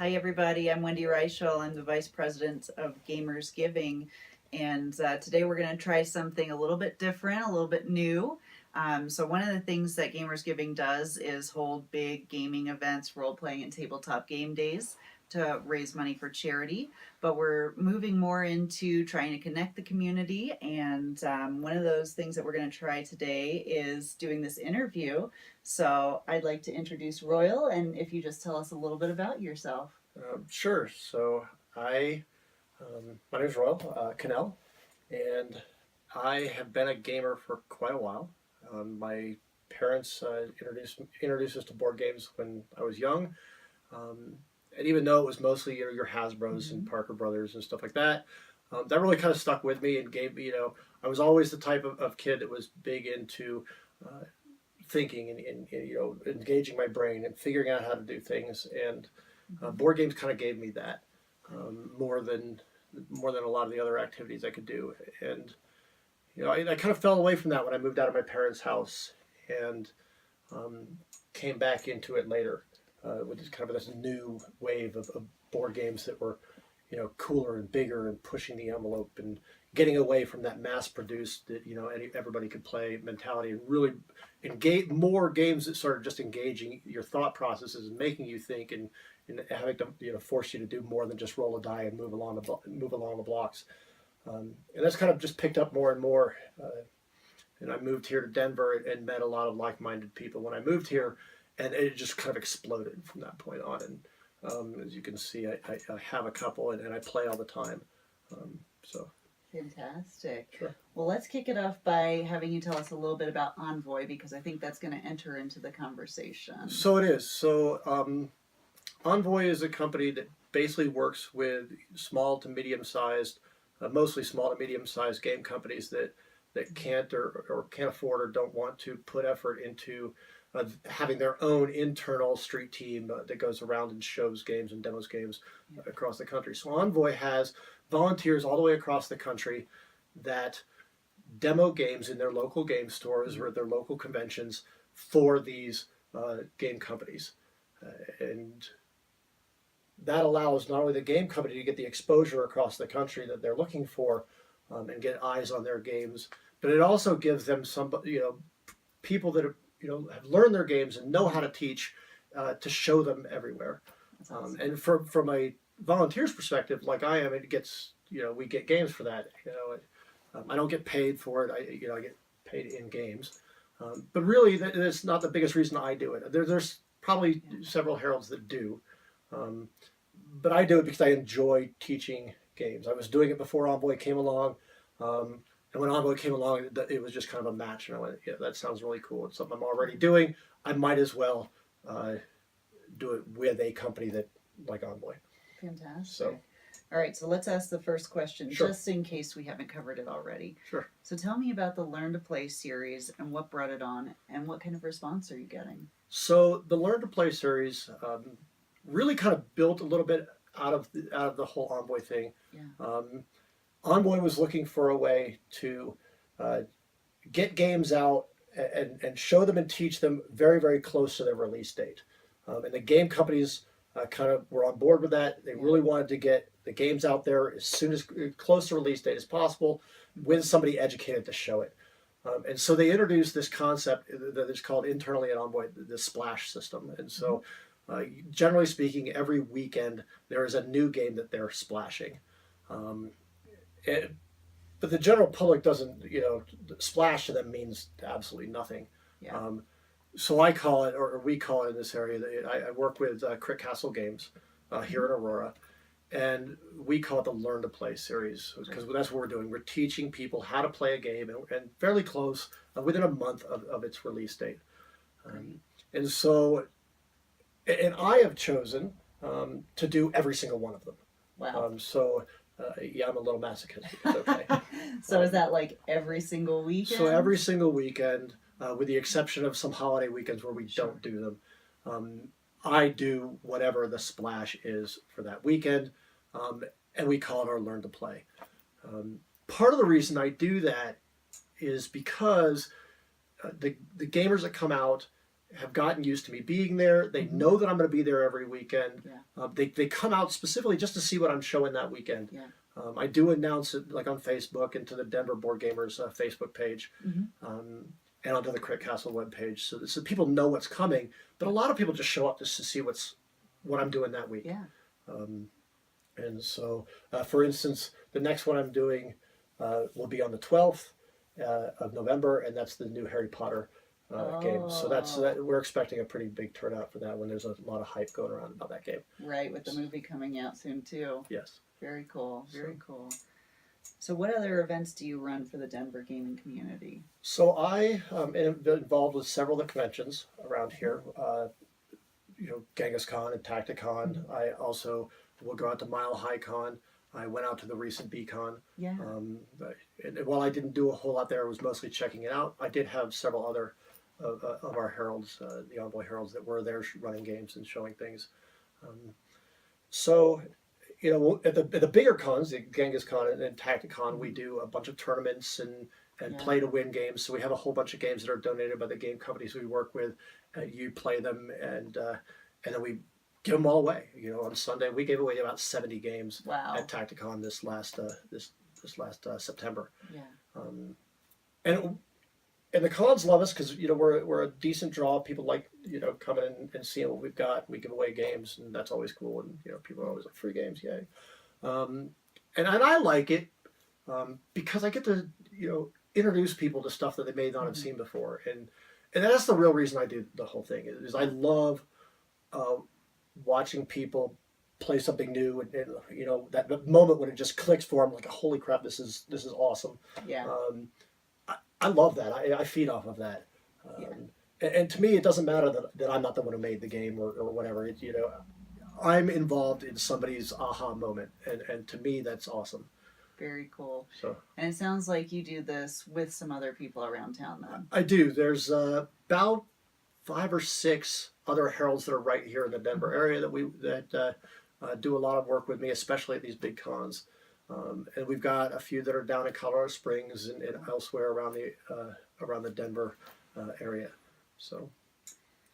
Hi, everybody. I'm Wendy Reichel. I'm the Vice President of Gamers Giving. And today we're going to try something a little bit different, a little bit new. So, one of the things that Gamers Giving does is hold big gaming events, role playing, and tabletop game days to raise money for charity. But we're moving more into trying to connect the community. And one of those things that we're going to try today is doing this interview. So I'd like to introduce Royal, and if you just tell us a little bit about yourself. Sure. So my name is Royal Connell, and I have been a gamer for quite a while. My parents introduced us to board games when I was young, and even though it was mostly your Hasbro's and Parker Brothers and stuff like that, that really kind of stuck with me and gave me. I was always the type of kid that was big into thinking and engaging my brain and figuring out how to do things. And board games kind of gave me that more than a lot of the other activities I could do. And I kind of fell away from that when I moved out of my parents' house and um, came back into it later with this kind of this new wave of board games that were cooler and bigger and pushing the envelope and getting away from that mass-produced that everybody could play mentality, and really engage more games that started just engaging your thought processes and making you think, and having to force you to do more than just roll a die and move along the blocks. And that's kind of just picked up more and more. And I moved here to Denver and met a lot of like-minded people when I moved here, and it just kind of exploded from that point on. And as you can see, I have a couple, and I play all the time. So. Fantastic. Sure. Well, let's kick it off by having you tell us a little bit about Envoy, because I think that's going to enter into the conversation. So it is. So Envoy is a company that basically works with small to medium-sized, mostly small to medium-sized game companies that can't or can't afford or don't want to put effort into having their own internal street team that goes around and shows games and demos games across the country. So Envoy has volunteers all the way across the country that demo games in their local game stores or their local conventions for these game companies. And that allows not only the game company to get the exposure across the country that they're looking for and get eyes on their games, but it also gives them some, people that have learned their games and know how to teach to show them everywhere. Awesome. And from a volunteer's perspective, like I am, it gets we get games for that. I don't get paid for it. I get paid in games, but really that's not the biggest reason I do it. There's probably several heralds that do, but I do it because I enjoy teaching games. I was doing it before Envoy came along, and when Envoy came along, it was just kind of a match, and I went, yeah, that sounds really cool. It's something I'm already doing. I might as well do it with a company that like Envoy. Fantastic. So. All right, so let's ask the first question, Sure. just in case we haven't covered it already. Sure. So tell me about the Learn to Play series and what brought it on, and what kind of response are you getting? So the Learn to Play series really kind of built a little bit out of the whole Envoy thing. Yeah. Envoy was looking for a way to get games out and show them and teach them very, very close to their release date. And the game companies kind of were on board with that. They really wanted to get the games out there as soon as close to release date as possible with somebody educated to show it. And so they introduced this concept that is called internally at Envoy the splash system. And so generally speaking, every weekend there is a new game that they're splashing. But the general public doesn't, splash to them means absolutely nothing. Yeah. So I call it, or we call it in this area, I work with Crick Castle Games here in Aurora, and we call it the Learn to Play series, because that's what we're doing. We're teaching people how to play a game, and fairly close, within a month of its release date. And so, and I have chosen to do every single one of them. Wow. Yeah, I'm a little masochistic. It's okay. So is that like every single weekend? So every single weekend, with the exception of some holiday weekends where we don't do them, I do whatever the splash is for that weekend, and we call it our Learn to Play. Part of the reason I do that is because the gamers that come out have gotten used to me being there. They know that I'm going to be there every weekend. Yeah. They come out specifically just to see what I'm showing that weekend. Yeah. I do announce it like on Facebook and to the Denver Board Gamers Facebook page, and onto the Crit Castle webpage, so people know what's coming. But a lot of people just show up just to see what I'm doing that week. Yeah. And so, for instance, the next one I'm doing will be on the 12th of November, and that's the new Harry Potter game. So we're expecting a pretty big turnout for that one. There's a lot of hype going around about that game. Right, with the movie coming out soon too. Yes. Very cool. Very cool. So what other events do you run for the Denver gaming community? So I am involved with several of the conventions around here. Genghis Con and Tacticon. I also will go out to Mile High Con. I went out to the recent BCon. Yeah. And while I didn't do a whole lot there, I was mostly checking it out. I did have several other of our heralds, the Envoy heralds, that were there running games and showing things. So, at the bigger cons, the Genghis Con and Tacticon, we do a bunch of tournaments and play to win games. So we have a whole bunch of games that are donated by the game companies we work with. You play them, and then we give them all away. On Sunday we gave away about 70 games at Tacticon this last September. Yeah. And the cons love us because we're a decent draw. People like coming in and seeing what we've got. We give away games, and that's always cool. And people are always like, free games, yay! And I like it because I get to introduce people to stuff that they may not have seen before, and that's the real reason I do the whole thing. Is I love watching people play something new, and that moment when it just clicks for them, like, holy crap, this is awesome. Yeah. I love that. I feed off of that. And to me, it doesn't matter that I'm not the one who made the game or whatever. I'm involved in somebody's aha moment, and to me, that's awesome. Very cool. So, and it sounds like you do this with some other people around town, then. I do. There's about 5 or 6 other heralds that are right here in the Denver area that do a lot of work with me, especially at these big cons. And we've got a few that are down in Colorado Springs and elsewhere around the Denver area. So,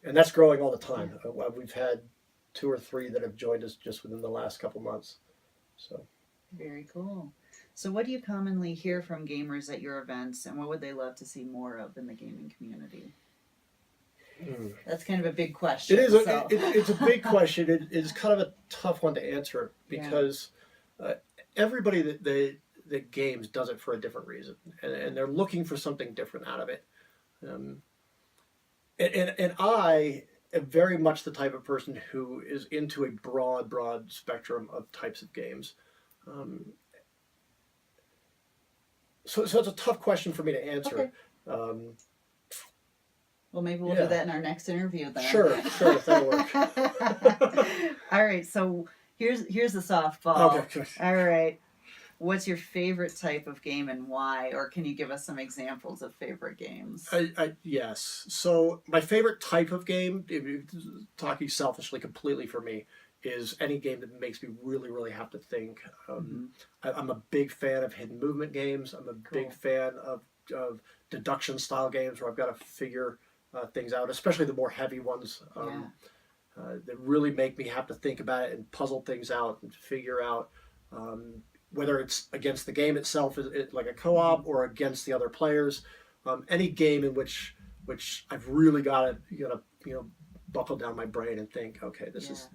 and that's growing all the time. We've had 2 or 3 that have joined us just within the last couple months. So, very cool. So, what do you commonly hear from gamers at your events, and what would they love to see more of in the gaming community? That's kind of a big question. It is. It's a big question. It is kind of a tough one to answer because everybody that games does it for a different reason, and they're looking for something different out of it. And I am very much the type of person who is into a broad spectrum of types of games. So it's a tough question for me to answer. Okay. Well, maybe we'll do that in our next interview then. Sure, that'll work. All right, so here's the softball. Okay, good. All right. What's your favorite type of game and why? Or can you give us some examples of favorite games? Yes. So my favorite type of game, talking selfishly completely for me, is any game that makes me really have to think. I'm a big fan of hidden movement games. I'm a big fan of deduction style games where I've got to figure things out, especially the more heavy ones that really make me have to think about it and puzzle things out and figure out whether it's against the game itself, like a co-op, or against the other players. Any game in which I've really got to buckle down my brain and think, okay, this is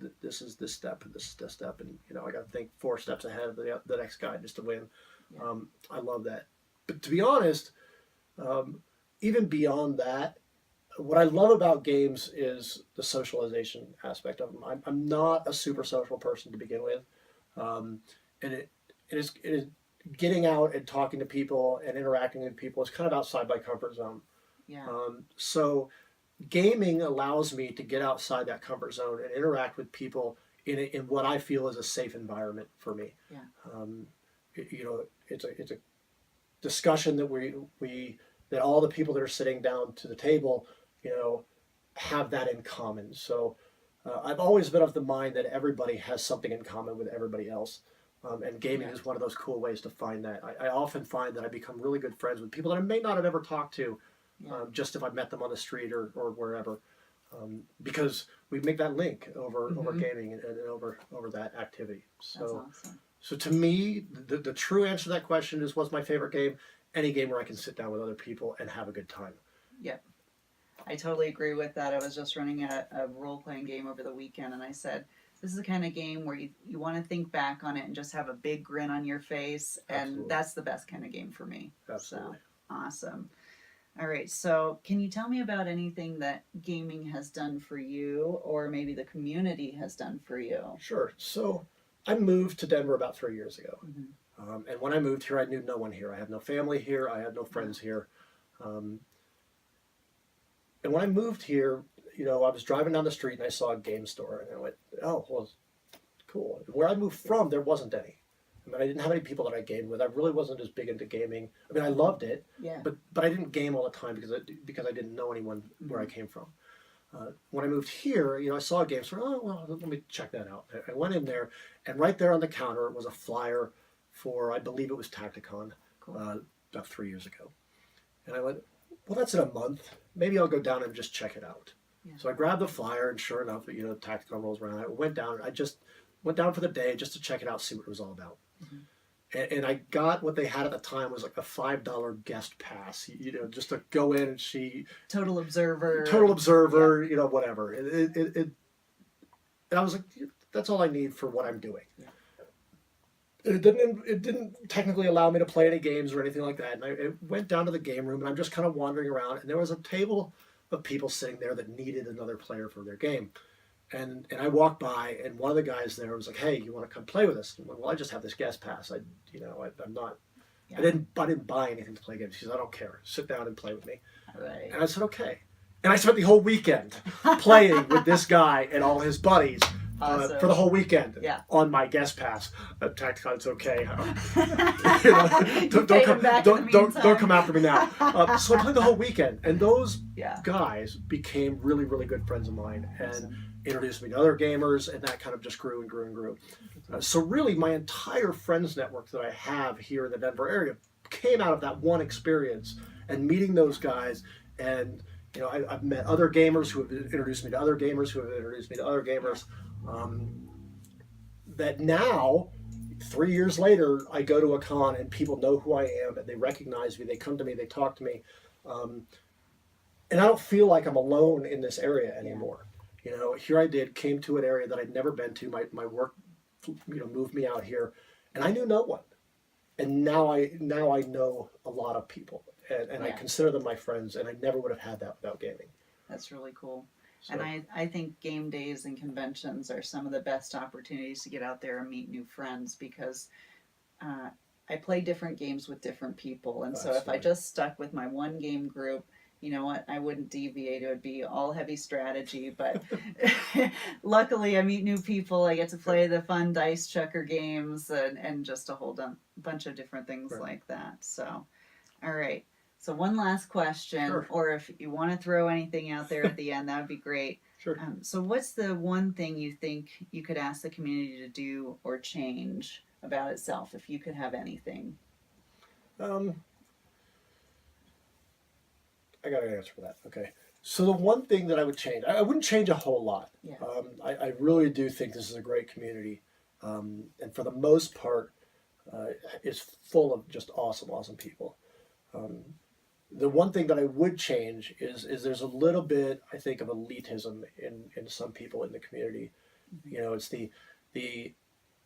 this step and this is this step, and I got to think 4 steps ahead of the next guy just to win. I love that. But to be honest, even beyond that, what I love about games is the socialization aspect of them. I'm not a super social person to begin with, and it is getting out and talking to people and interacting with people is kind of outside my comfort zone. Yeah. So gaming allows me to get outside that comfort zone and interact with people in what I feel is a safe environment for me. Yeah. It's a discussion that that all the people that are sitting down to the table, have that in common. So I've always been of the mind that everybody has something in common with everybody else. And gaming is one of those cool ways to find that. I often find that I become really good friends with people that I may not have ever talked to, just if I met them on the street or wherever. because we make that link over Mm-hmm. gaming and over that activity. That's So awesome. so to me, the true answer to that question is, what's my favorite game? Any game where I can sit down with other people and have a good time. Yep. I totally agree with that. I was just running a role playing game over the weekend, and I said, this is the kind of game where you want to think back on it and just have a big grin on your face, and Absolutely. that's the best kind of game for me. Absolutely. So awesome. All right, so can you tell me about anything that gaming has done for you, or maybe the community has done for you? Sure. So I moved to Denver about 3 years ago. Mm-hmm. And when I moved here, I knew no one here. I had no family here. I had no friends here. Um, and when I moved here, I was driving down the street and I saw a game store, and I went, "Oh, well, cool." Where I moved from, there wasn't any. I mean, I didn't have any people that I gamed with. I really wasn't as big into gaming. I mean, I loved it, Yeah. but I didn't game all the time because I didn't know anyone where I came from. When I moved here, I saw a game store. Oh, well, let me check that out. I went in there, and right there on the counter was a flyer for, I believe it was Tacticon, Cool. about 3 years ago. And I went, well, that's in a month. Maybe I'll go down and just check it out. Yeah. So I grabbed the flyer, and sure enough, Tacticon rolls around. I went down. I just went down for the day just to check it out, see what it was all about. And I got what they had at the time was like a $5 guest pass, just to go in and see. Total observer. Yeah. Whatever. And I was like, that's all I need for what I'm doing. Yeah. It didn't technically allow me to play any games or anything like that. And I went down to the game room, and I'm just kind of wandering around, and there was a table of people sitting there that needed another player for their game. And I walked by, and one of the guys there was like, "Hey, you want to come play with us?" I'm like, "Well, I just have this guest pass. I'm not. Yeah. I didn't buy anything to play games." He says, "I don't care. Sit down and play with me." Right. And I said, "Okay." And I spent the whole weekend playing with this guy and all his buddies Awesome. for the whole weekend. Yeah. On my guest pass. Tacticon's okay. Don't come after me now. So I played the whole weekend, and those guys became really, really good friends of mine, and introduced me to other gamers, and that kind of just grew and grew and grew. So really, my entire friends network that I have here in the Denver area came out of that one experience and meeting those guys. And I've met other gamers who have introduced me to other gamers who have introduced me to other gamers. That now, 3 years later, I go to a con and people know who I am, and they recognize me. They come to me, they talk to me, and I don't feel like I'm alone in this area anymore. Here I came to an area that I'd never been to. My work, moved me out here, and I knew no one. And now I know a lot of people, and I consider them my friends, and I never would have had that without gaming. That's really cool. So, and I think game days and conventions are some of the best opportunities to get out there and meet new friends, because I play different games with different people. And so if I just stuck with my one game group, you know what, I wouldn't deviate. It would be all heavy strategy. But luckily, I meet new people. I get to play the fun dice checker games and just a whole bunch of different things like that. So, all right. So one last question, or if you want to throw anything out there at the end, that would be great. Sure. So what's the one thing you think you could ask the community to do or change about itself, if you could have anything? I got an answer for that. Okay. So the one thing that I would change, I wouldn't change a whole lot. Yeah. I really do think this is a great community. And for the most part, it's full of just awesome people. The one thing that I would change is there's a little bit, I think, of elitism in some people in the community. It's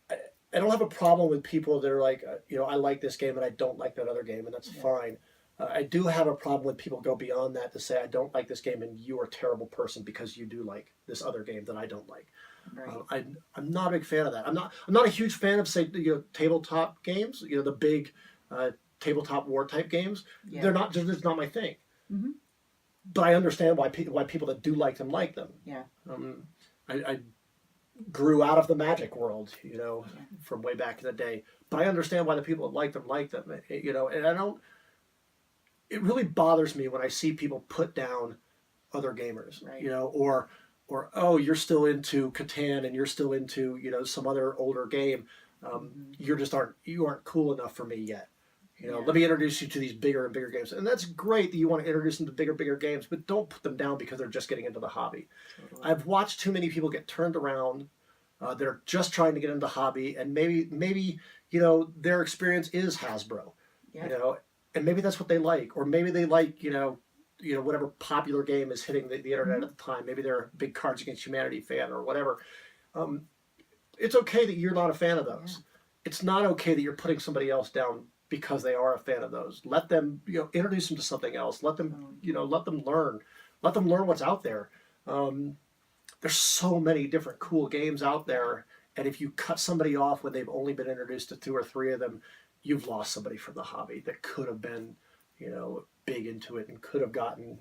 I don't have a problem with people that are like, I like this game and I don't like that other game, and that's fine. I do have a problem when people go beyond that to say, I don't like this game and you're a terrible person because you do like this other game that I don't like. Right. I'm not a big fan of that. I'm not a huge fan of, say, tabletop games, the big tabletop war type games. Yeah. They're not my thing. Mm-hmm. But I understand why people that do like them like them. Yeah. I grew out of the Magic world, from way back in the day. But I understand why the people that like them, and I don't. It really bothers me when I see people put down other gamers, or oh, you're still into Catan and you're still into some other older game. You aren't cool enough for me yet. You know, Yeah. let me introduce you to these bigger and bigger games. And that's great that you want to introduce them to bigger games, but don't put them down because they're just getting into the hobby. Totally. I've watched too many people get turned around. They're just trying to get into the hobby, and maybe you know their experience is Hasbro, Yeah. you know, and maybe that's what they like, or maybe they like whatever popular game is hitting the internet at the time. Maybe they're a big Cards Against Humanity fan or whatever. Um, it's okay that you're not a fan of those. Yeah. It's not okay that you're putting somebody else down because they are a fan of those. Let them, introduce them to something else. Let them, let them learn. Let them learn what's out there. There's so many different cool games out there, and if you cut somebody off when they've only been introduced to 2 or 3 of them, you've lost somebody from the hobby that could have been, big into it and could have gotten,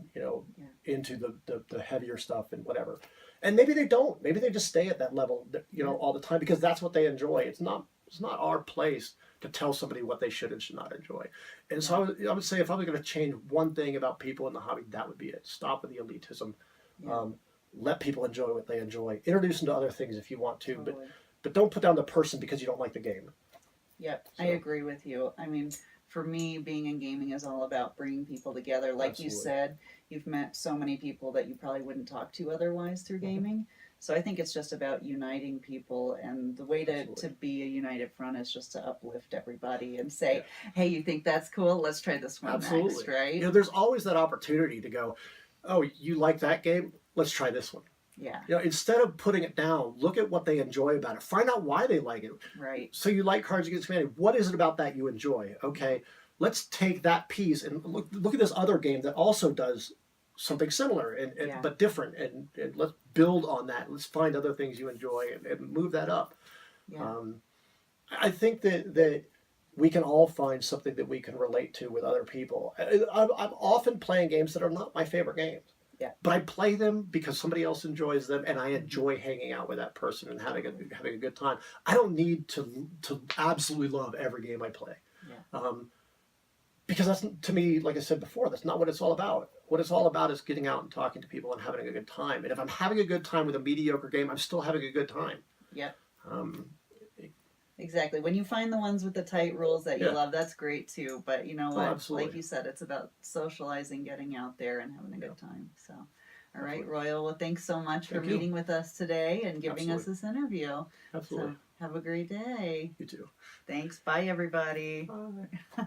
into the heavier stuff and whatever. And maybe they don't. Maybe they just stay at that level, all the time because that's what they enjoy. It's not our place to tell somebody what they should and should not enjoy. And so I would say if I was going to change one thing about people in the hobby, that would be it. Stop with the elitism. Yeah. Let people enjoy what they enjoy. Introduce them to other things if you want to, Totally. but don't put down the person because you don't like the game. Yep, So. I agree with you. I mean, for me, being in gaming is all about bringing people together. Like you Absolutely. said, you've met so many people that you probably wouldn't talk to otherwise through gaming. So I think it's just about uniting people, and the way to Absolutely. be a united front is just to uplift everybody and say, hey, you think that's cool? Let's try this one Absolutely. next, right? There's always that opportunity to go, oh, you like that game? Let's try this one. Yeah, Instead of putting it down, look at what they enjoy about it. Find out why they like it. right. So you like Cards Against Humanity. What is it about that you enjoy? Okay, let's take that piece and look at this other game that also does something similar and Yeah. but different, and let's build on that. Let's find other things you enjoy and move that up. Yeah. I think that we can all find something that we can relate to with other people. I'm often playing games that are not my favorite games. Yeah. But I play them because somebody else enjoys them, and I enjoy hanging out with that person and having a good time. I don't need to absolutely love every game I play. Yeah. Because that's, to me, like I said before, that's not what it's all about. What it's all about is getting out and talking to people and having a good time. And if I'm having a good time with a mediocre game, I'm still having a good time. Yep. Um, Exactly. When you find the ones with the tight rules that you Yeah. love, that's great too. But you know what? absolutely. Like you said, it's about socializing, getting out there, and having a good time. So, all right, Absolutely. Royal. Well, thanks so much for Thank you. meeting with us today and giving us Absolutely. this interview. Absolutely. So, have a great day. You too. Thanks. Bye, everybody. Bye.